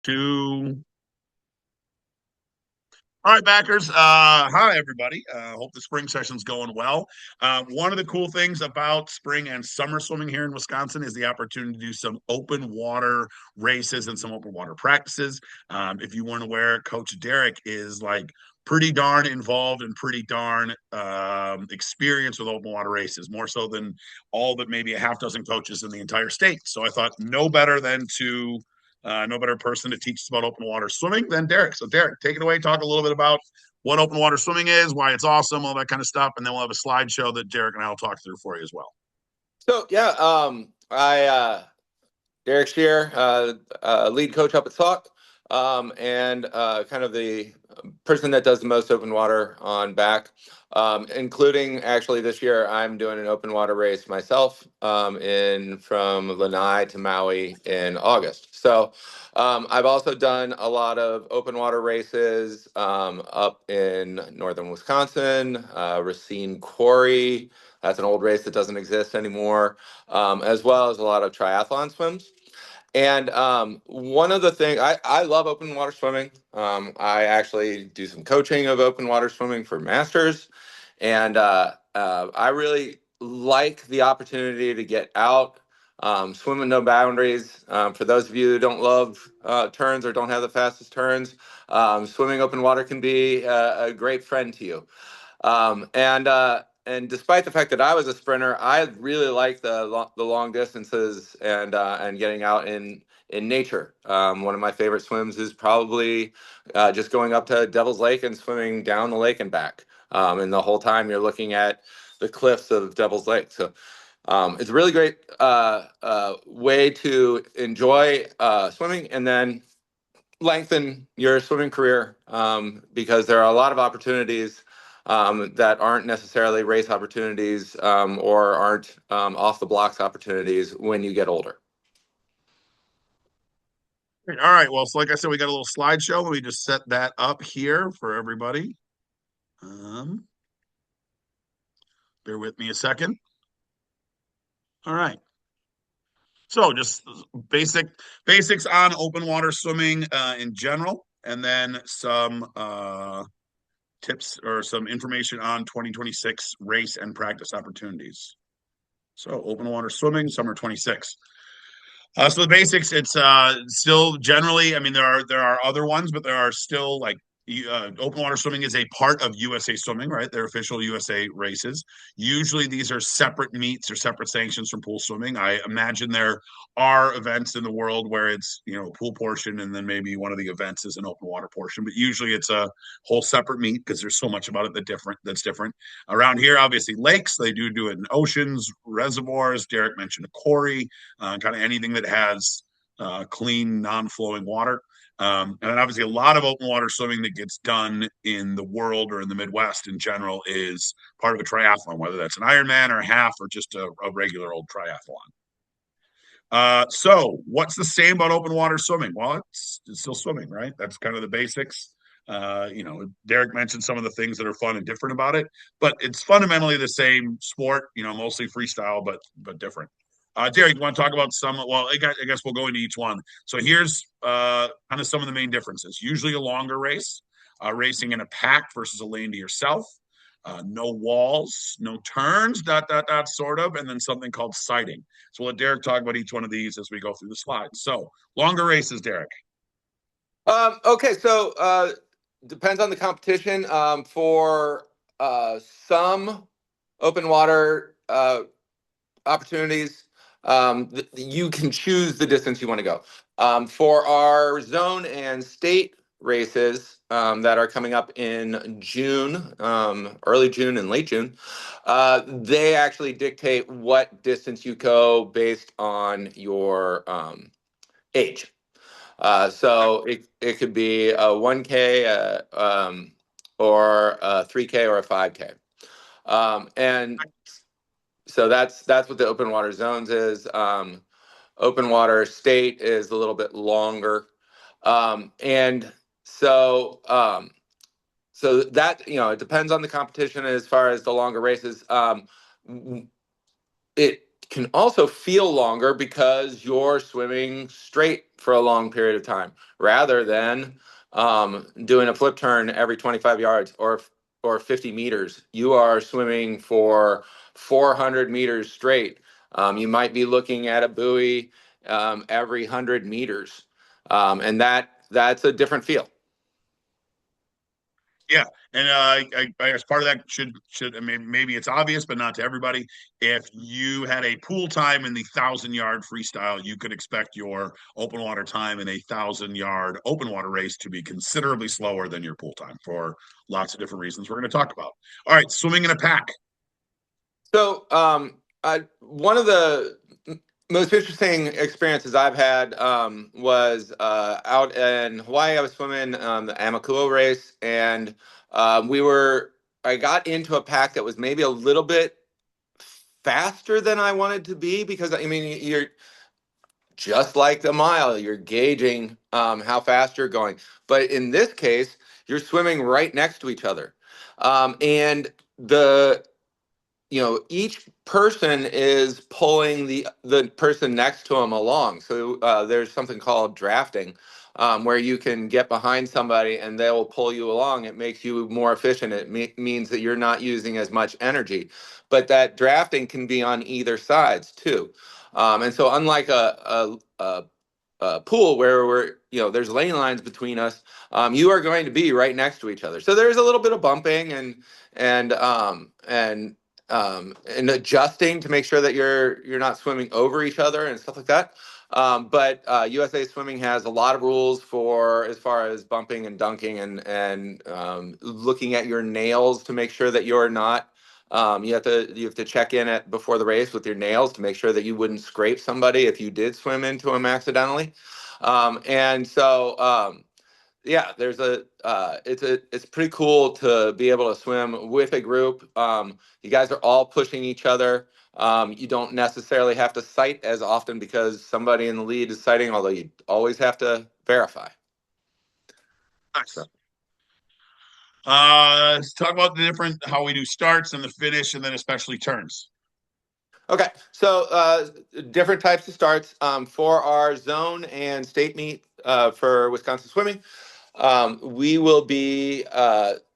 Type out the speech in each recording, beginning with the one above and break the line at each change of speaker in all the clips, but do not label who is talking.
Two. All right, backers. Hi, everybody. Hope the spring session's going well. One of the cool things about spring and summer swimming here in Wisconsin is the opportunity to do some open water races and some open water practices. If you weren't aware, Coach Derek is like pretty darn involved and pretty darn experienced with open water races, more so than all but maybe a half dozen coaches in the entire state. So I thought no better person to teach us about open water swimming than Derek. So, Derek, take it away. Talk a little bit about what open water swimming is, why it's awesome, all that kind of stuff, and then we'll have a slideshow that Derek and I will talk through for you as well.
So yeah, I Derek Shear, lead coach up at Sauk, and kind of the person that does the most open water on back, including actually this year I'm doing an open water race myself in from Lanai to Maui in August. So I've also done a lot of open water races up in northern Wisconsin, Racine Quarry. That's an old race that doesn't exist anymore, as well as a lot of triathlon swims. And one of the things I love open water swimming. I actually do some coaching of open water swimming for masters, and I really like the opportunity to get out, swim with no boundaries. For those of you who don't love turns or don't have the fastest turns, swimming open water can be a great friend to you. And despite the fact that I was a sprinter, I really like the long distances and getting out in nature. One of my favorite swims is probably just going up to Devil's Lake and swimming down the lake and back. And the whole time you're looking at the cliffs of Devil's Lake. So it's a really great way to enjoy swimming and then lengthen your swimming career, because there are a lot of opportunities that aren't necessarily race opportunities, or aren't off the blocks opportunities when you get older.
All right. Well, so like I said, we got a little slideshow. Let me just set that up here for everybody. Um, Bear with me a second. All right. So just basics on open water swimming in general, and then some tips or some information on 2026 race and practice opportunities. So open water swimming, summer 26. So the basics, it's still generally, I mean, there are other ones, but there are still like open water swimming is a part of USA Swimming, right? They're official USA races. Usually these are separate meets or separate sanctions from pool swimming. I imagine there are events in the world where it's, a pool portion and then maybe one of the events is an open water portion, but usually it's a whole separate meet because there's so much about it that's different. Around here, obviously lakes, they do it in oceans, reservoirs. Derek mentioned a quarry, kind of anything that has clean, non-flowing water. And then obviously a lot of open water swimming that gets done in the world or in the Midwest in general is part of a triathlon, whether that's an Ironman or a half or just a regular old triathlon. So what's the same about open water swimming? Well, it's still swimming, right? That's kind of the basics. Derek mentioned some of the things that are fun and different about it, but it's fundamentally the same sport, mostly freestyle, but different. Derek, you want to talk about some? Well, I guess we'll go into each one. So here's kind of some of the main differences. Usually a longer race, racing in a pack versus a lane to yourself. No walls, no turns, sort of, and then something called sighting. So we'll let Derek talk about each one of these as we go through the slides. So longer races, Derek.
Okay, so depends on the competition. For some open water opportunities, you can choose the distance you want to go. For our zone and state races that are coming up in June, early June and late June, they actually dictate what distance you go based on your age. So it could be a 1K, or a 3K or a 5K. And so that's what the open water zones is. Open water state is a little bit longer. And so that, it depends on the competition as far as the longer races. It can also feel longer because you're swimming straight for a long period of time rather than doing a flip turn every 25 yards or 50 meters. You are swimming for 400 meters straight. You might be looking at a buoy every 100 meters, and that's a different feel.
Yeah, and I guess part of that should maybe it's obvious, but not to everybody. If you had a pool time in the 1,000 yard freestyle, you could expect your open water time in a 1,000 yard open water race to be considerably slower than your pool time for lots of different reasons we're going to talk about. All right, swimming in a pack.
So, one of the most interesting experiences I've had was out in Hawaii. I was swimming the Amakuo race, and I got into a pack that was maybe a little bit faster than I wanted to be because I mean you're just like the mile, you're gauging how fast you're going. But in this case, you're swimming right next to each other, and the each person is pulling the person next to them along. So there's something called drafting, where you can get behind somebody and they will pull you along. It makes you more efficient. It means that you're not using as much energy. But that drafting can be on either sides too. And so unlike a pool where there's lane lines between us, you are going to be right next to each other. So there's a little bit of bumping and adjusting to make sure that you're not swimming over each other and stuff like that. But USA Swimming has a lot of rules for as far as bumping and dunking and looking at your nails to make sure that you're not. You have to check in before the race with your nails to make sure that you wouldn't scrape somebody if you did swim into them accidentally. And so yeah, it's pretty cool to be able to swim with a group. You guys are all pushing each other. You don't necessarily have to sight as often because somebody in the lead is sighting, although you always have to verify.
Nice. Let's talk about the different how we do starts and the finish, and then especially turns.
Okay, so different types of starts for our zone and state meet for Wisconsin swimming. We will be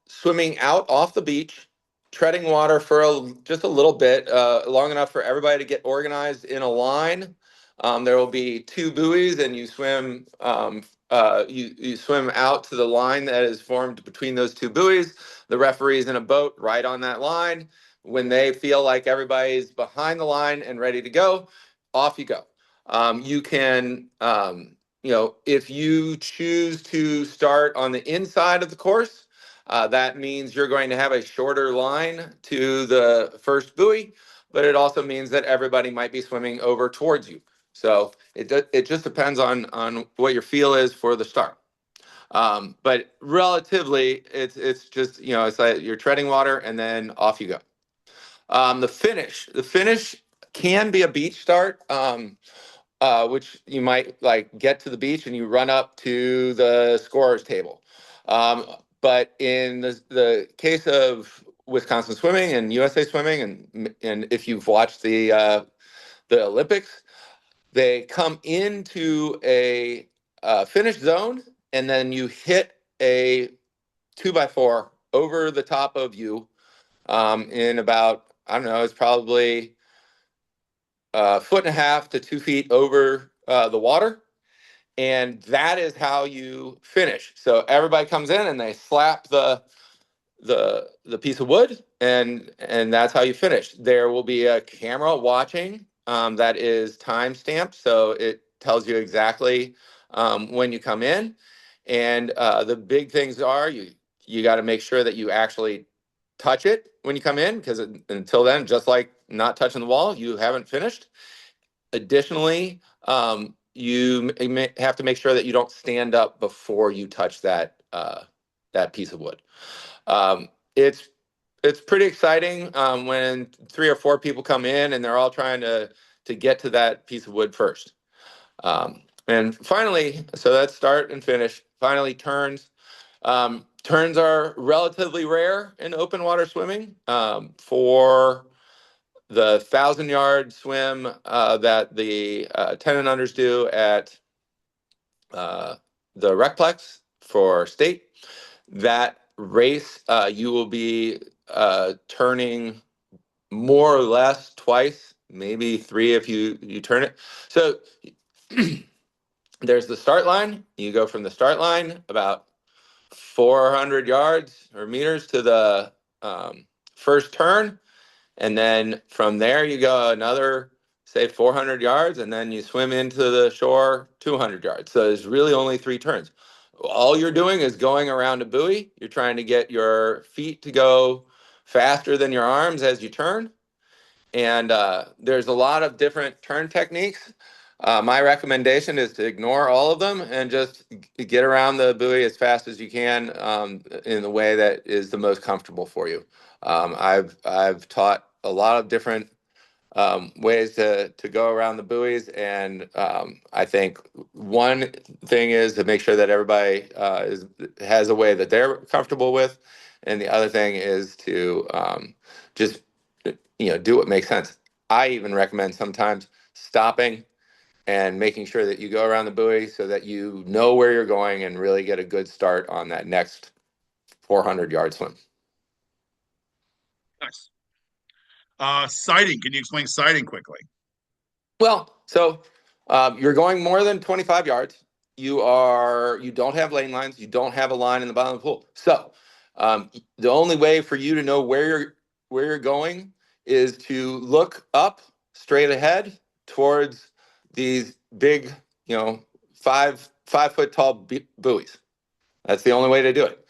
swimming out off the beach, treading water for just a little bit, long enough for everybody to get organized in a line. There will be two buoys, and you swim. You swim out to the line that is formed between those two buoys. The referee's in a boat right on that line. When they feel like everybody's behind the line and ready to go, off you go. You can if you choose to start on the inside of the course, that means you're going to have a shorter line to the first buoy, but it also means that everybody might be swimming over towards you. So it just depends on what your feel is for the start. But relatively, it's just it's like you're treading water and then off you go. The finish can be a beach start. Which you might like get to the beach and you run up to the scorer's table. But in the case of Wisconsin swimming and USA swimming, and if you've watched the Olympics, they come into a finish zone and then you hit a 2x4 over the top of you in about, I don't know, it's probably a foot and a half to 2 feet over the water. And that is how you finish. So everybody comes in and they slap the piece of wood, and that's how you finish. There will be a camera watching that is time stamped, so it tells you exactly when you come in. And the big things are you got to make sure that you actually touch it when you come in, because until then, just like not touching the wall, you haven't finished. Additionally, you may have to make sure that you don't stand up before you touch that piece of wood. It's pretty exciting when 3 or 4 people come in and they're all trying to get to that piece of wood first. And finally, so that's start and finish. Finally, turns. Turns are relatively rare in open water swimming. For the 1,000-yard swim that the 10 and unders do at the Recplex for state, that race you will be turning more or less twice, maybe three if you turn it. So there's the start line. You go from the start line about 400 yards or meters to the first turn. And then from there, you go another, say, 400 yards, and then you swim into the shore 200 yards. So there's really only 3 turns. All you're doing is going around a buoy. You're trying to get your feet to go faster than your arms as you turn. And there's a lot of different turn techniques. My recommendation is to ignore all of them and just get around the buoy as fast as you can in the way that is the most comfortable for you. I've taught a lot of different ways to go around the buoys, and I think one thing is to make sure that everybody has a way that they're comfortable with, and the other thing is to just do what makes sense. I even recommend sometimes stopping and making sure that you go around the buoy so that you know where you're going and really get a good start on that next 400-yard swim.
Nice. Sighting. Can you explain sighting quickly?
Well, so you're going more than 25 yards. You don't have lane lines. You don't have a line in the bottom of the pool. So the only way for you to know where you're going is to look up straight ahead towards these big, 5 foot tall buoys. That's the only way to do it.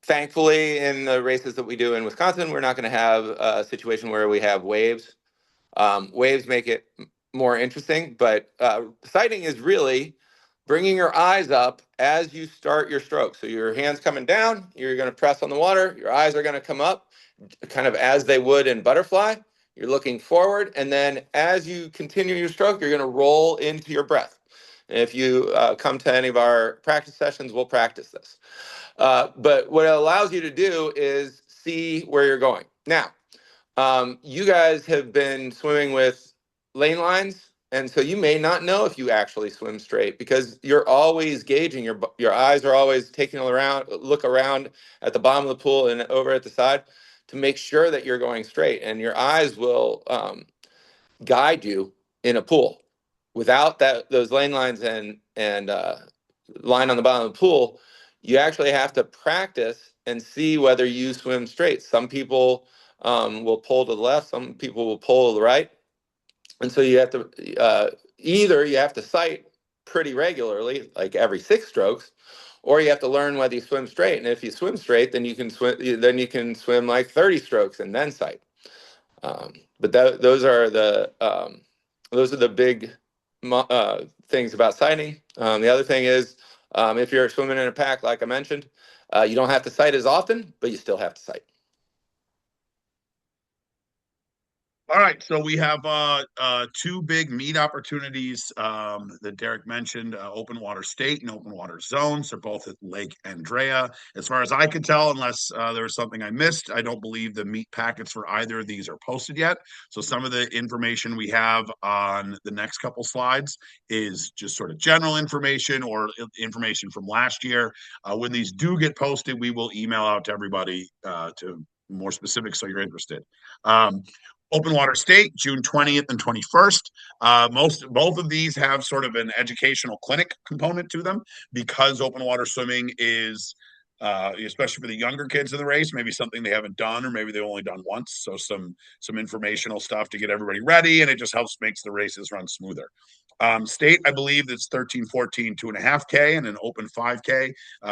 Thankfully, in the races that we do in Wisconsin, we're not going to have a situation where we have waves. Waves make it more interesting, but sighting is really bringing your eyes up as you start your stroke. So your hands coming down, you're going to press on the water, your eyes are going to come up, kind of as they would in butterfly. You're looking forward, and then as you continue your stroke, you're going to roll into your breath. And if you come to any of our practice sessions, we'll practice this. But what it allows you to do is see where you're going. Now, you guys have been swimming with lane lines, and so you may not know if you actually swim straight because you're always gauging. Your eyes are always taking look around at the bottom of the pool and over at the side to make sure that you're going straight, and your eyes will guide you in a pool. Without those lane lines and line on the bottom of the pool, you actually have to practice and see whether you swim straight. Some people will pull to the left, some people will pull to the right. And so you have to either you have to sight pretty regularly, like every 6 strokes, or you have to learn whether you swim straight. And if you swim straight, then you can swim like 30 strokes and then sight. But those are the big things about sighting. The other thing is if you're swimming in a pack, like I mentioned, you don't have to sight as often, but you still have to sight.
All right, so we have 2 big meet opportunities that Derek mentioned, Open Water State and Open Water Zones. They're both at Lake Andrea. As far as I can tell, unless there was something I missed, I don't believe the meet packets for either of these are posted yet. So some of the information we have on the next couple slides is just sort of general information or information from last year. When these do get posted, we will email out to everybody to more specific so you're interested. Open Water State, June 20th and 21st. Both of these have sort of an educational clinic component to them because open water swimming is, especially for the younger kids in the race, maybe something they haven't done or maybe they've only done once. So some informational stuff to get everybody ready, and it just makes the races run smoother. State, I believe that's 13, 14, 2.5K and an open 5K.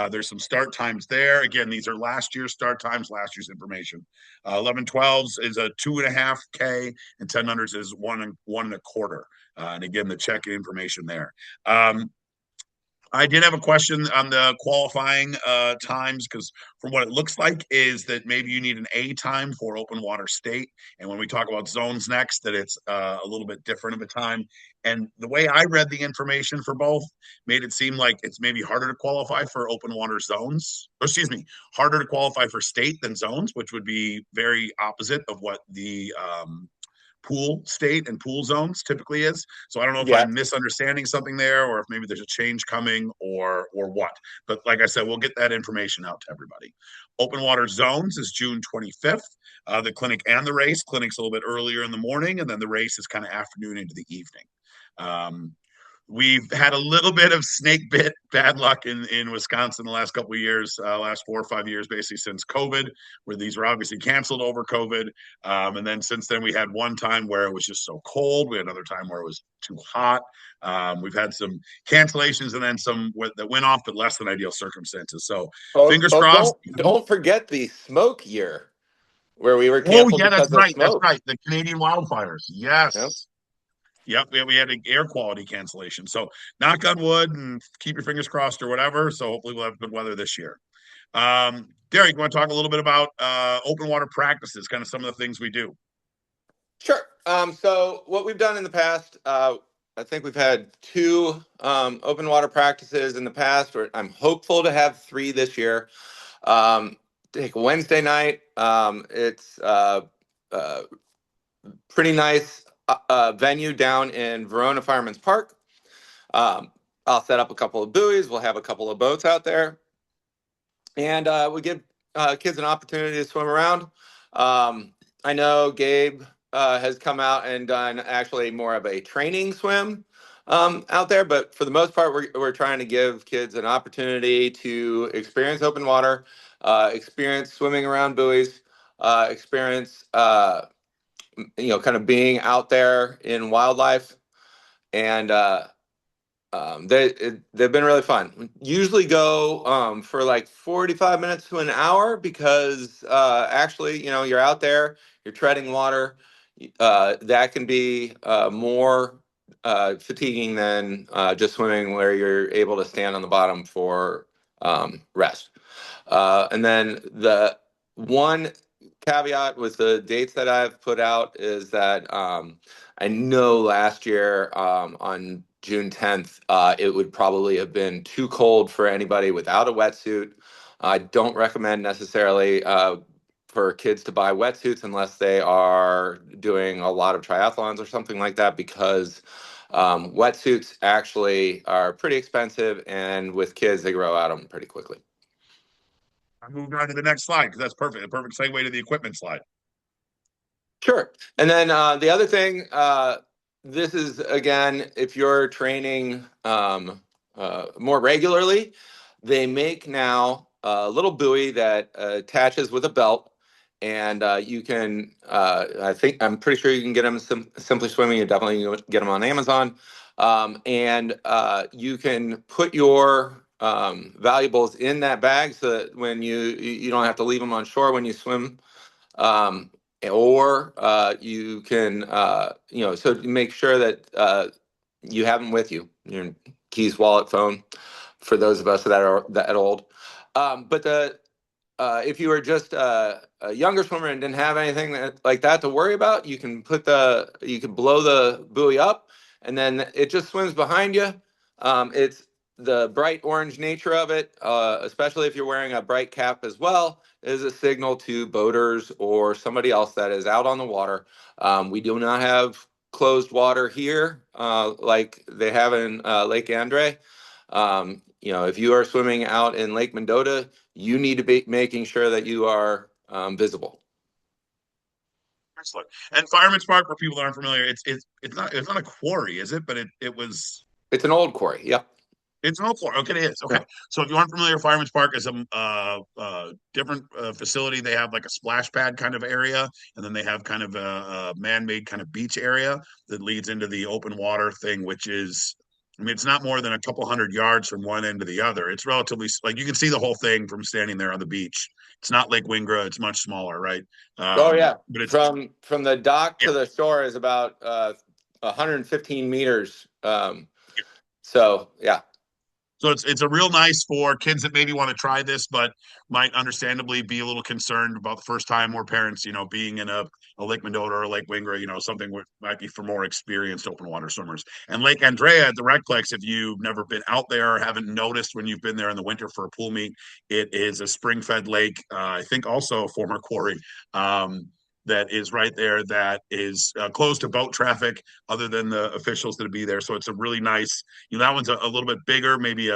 There's some start times there. Again, these are last year's start times, last year's information. 11-12s is a 2.5K and 1000s is 1.25. And again, the check information there. I did have a question on the qualifying times, because from what it looks like is that maybe you need an A time for open water state. And when we talk about zones next, that it's a little bit different of a time. And the way I read the information for both made it seem like it's maybe harder to qualify for open water zones, or excuse me, harder to qualify for state than zones, which would be very opposite of what the pool state and pool zones typically is. So I don't know if
Yeah.
I'm misunderstanding something there, or if maybe there's a change coming, or what. But like I said, we'll get that information out to everybody. Open water zones is June 25th. The clinic and the race. Clinic's a little bit earlier in the morning, and then the race is kind of afternoon into the evening. We've had a little bit of snake bit bad luck in Wisconsin the last couple of years, last 4 or 5 years, basically since COVID, where these were obviously canceled over COVID. And then since then, we had one time where it was just so cold. We had another time where it was too hot. We've had some cancellations and then some that went off, but less than ideal circumstances. So
Oh,
fingers
oh,
crossed.
don't forget the smoke year where we were
Oh,
canceled
yeah, that's
because of
right. That's
smoke.
right. The Canadian wildfires.
Yep.
Yes. Yep, we had an air quality cancellation. So knock on wood and keep your fingers crossed or whatever. So hopefully we'll have good weather this year. Derek, you want to talk a little bit about open water practices, kind of some of the things we do?
Sure. So what we've done in the past, I think we've had two open water practices in the past. I'm hopeful to have three this year. Take a Wednesday night. It's pretty nice venue down in Verona Fireman's Park. I'll set up a couple of buoys. We'll have a couple of boats out there, and we give kids an opportunity to swim around. I know Gabe has come out and done actually more of a training swim out there, but for the most part, we're trying to give kids an opportunity to experience open water, experience swimming around buoys, experience kind of being out there in wildlife, and they've been really fun. Usually go for like 45 minutes to an hour because actually, you're out there, you're treading water. That can be more fatiguing than just swimming, where you're able to stand on the bottom for rest. And then the one caveat with the dates that I've put out is that I know last year on June 10th, it would probably have been too cold for anybody without a wetsuit. I don't recommend necessarily for kids to buy wetsuits unless they are doing a lot of triathlons or something like that, because wetsuits actually are pretty expensive, and with kids, they grow out of them pretty quickly.
I moved on to the next slide because that's perfect. A perfect segue to the equipment slide.
Sure. And then the other thing, this is, again, if you're training more regularly, they make now a little buoy that attaches with a belt. And you can, I'm pretty sure you can get them Simply Swimming. You definitely can get them on Amazon. And you can put your valuables in that bag so that when you don't have to leave them on shore when you swim. Or you can, so make sure that you have them with you, your keys, wallet, phone, for those of us that are that old. But if you were just a younger swimmer and didn't have anything like that to worry about, you can blow the buoy up, and then it just swims behind you. It's the bright orange nature of it, especially if you're wearing a bright cap as well, is a signal to boaters or somebody else that is out on the water. We do not have closed water here like they have in Lake Andre. If you are swimming out in Lake Mendota, you need to be making sure that you are visible.
Excellent. And Fireman's Park, for people that aren't familiar, it's not a quarry, is it? But it was.
It's an old quarry. Yep.
It's an old quarry. Okay, it is. Okay.
Yeah.
So if you aren't familiar, Fireman's Park is a different facility. They have like a splash pad kind of area, and then they have kind of a man-made kind of beach area that leads into the open water thing, which is, I mean, it's not more than a couple 100 yards from one end to the other. It's relatively, like, you can see the whole thing from standing there on the beach. It's not Lake Wingra. It's much smaller, right?
Oh yeah.
But it's,
From the dock
yeah.
to the shore is about 115 meters. So yeah.
So it's a real nice for kids that maybe want to try this, but might understandably be a little concerned about the first time, or parents, being in a Lake Mendota or a Lake Wingra, something might be for more experienced open water swimmers. And Lake Andrea at the Recplex, if you've never been out there or haven't noticed when you've been there in the winter for a pool meet, it is a spring-fed lake. I think also a former quarry. That is right there, that is closed to boat traffic other than the officials that be there. So it's a really nice, that one's a little bit bigger, maybe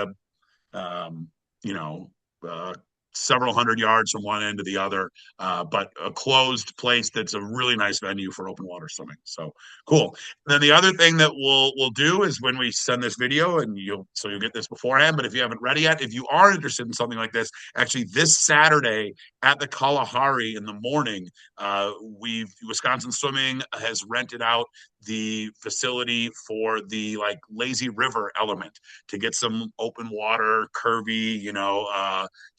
um, you know, uh, several hundred yards from one end to the other, but a closed place that's a really nice venue for open water swimming. So cool. And then the other thing that we'll do is when we send this video, and you'll get this beforehand. But if you haven't read it yet, if you are interested in something like this, actually this Saturday at the Kalahari in the morning, Wisconsin Swimming has rented out the facility for the lazy river element to get some open water, curvy,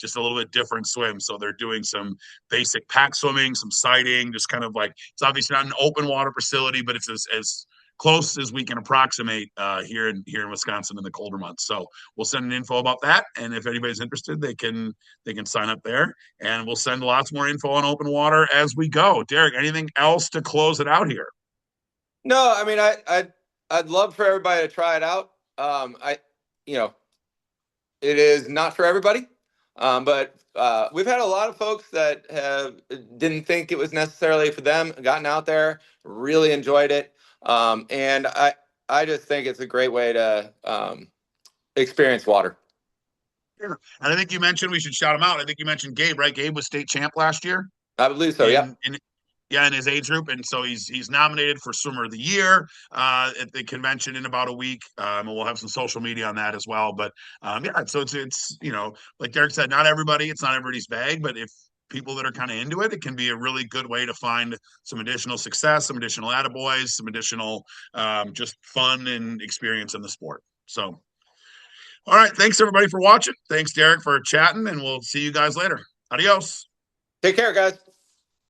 just a little bit different swim. So they're doing some basic pack swimming, some sighting, just kind of it's obviously not an open water facility, but it's as close as we can approximate here in Wisconsin in the colder months. So we'll send an info about that, and if anybody's interested, they can sign up there, and we'll send lots more info on open water as we go. Derek, anything else to close it out here?
No, I mean, I'd love for everybody to try it out. You know, it is not for everybody, but we've had a lot of folks that didn't think it was necessarily for them, gotten out there, really enjoyed it, and I just think it's a great way to experience water.
Sure. And I think you mentioned we should shout him out. I think you mentioned Gabe, right? Gabe was state champ last year.
I believe so. Yeah.
In his age group, and so he's nominated for Swimmer of the Year at the convention in about a week. And we'll have some social media on that as well. But yeah, so it's like Derek said, not everybody's bag, but if people that are kind of into it, it can be a really good way to find some additional success, some additional attaboys, some additional just fun and experience in the sport. So, all right, thanks everybody for watching. Thanks Derek for chatting, and we'll see you guys later. Adios.
Take care, guys.